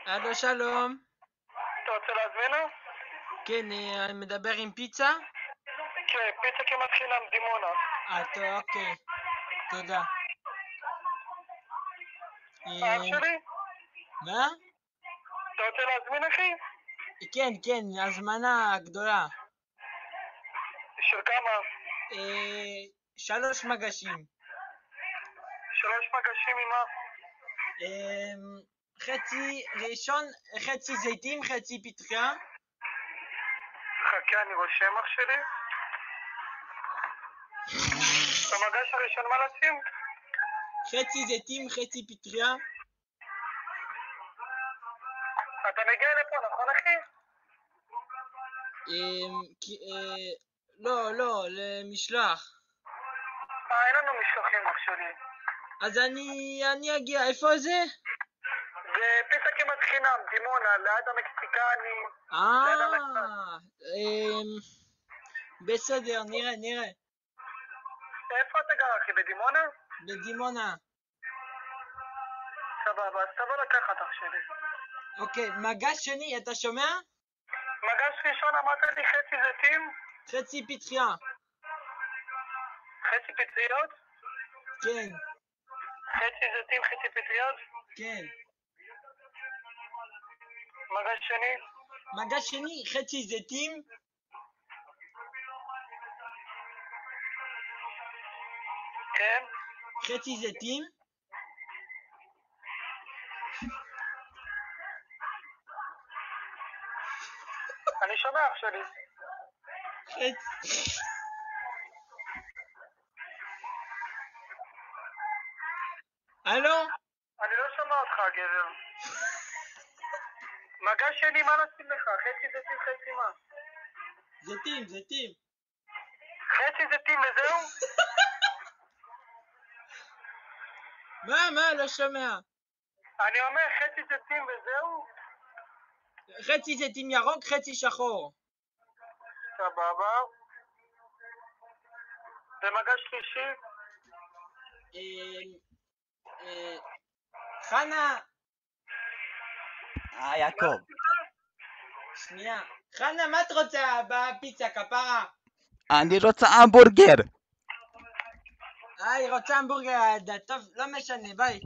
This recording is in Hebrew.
הלו, שלום. אתה רוצה להזמין? כן, אני מדבר עם פיצה? כן, פיצה כמעט חינם, דימונה. טוב, אוקיי. תודה. אח שלי? מה? אתה רוצה להזמין, אחי? כן, הזמנה גדולה. של כמה? 3 מגשים. 3 מגשים עם מה? חצי ראשון, חצי זיתים, חצי פטריה. חכה, אני רושם, אח שלי. במגש הראשון מה לשים? חצי זיתים, חצי פטריה. אתה מגיע לפה, נכון, אחי? לא, למשלוח. אין לנו משלוחים, אח שלי. אז אני אגיע, איפה זה? זה פיצה כמעט חינם, דימונה, ליד המקסיקני. בסדר, נראה. איפה אתה גר, אחי? בדימונה? בדימונה. סבבה, אז תבוא לקחת, אח שלי. אוקיי, מגש שני, אתה שומע? מגש ראשון אמרת לי חצי זיתים? חצי פטריה. חצי פטריות? כן. חצי זיתים, חצי פטריות? כן. מגש שני? מגש שני, חצי זיתים. כן. חצי זיתים. אני שומע, אח שלי. הלו? אני לא שומע אותך, גבר. מגש שני, מה נשים לך? חצי זיתים, חצי מה? זיתים. חצי זיתים וזהו? מה? לא שומע. אני אומר חצי זיתים וזהו? חצי זיתים ירוק, חצי שחור. סבבה. ומגש שלישי? חנה. יעקב. שנייה. חנה, מה את רוצה בפיצה, כפרה? אני רוצה המבורגר. היא רוצה המבורגר, טוב, לא משנה, ביי.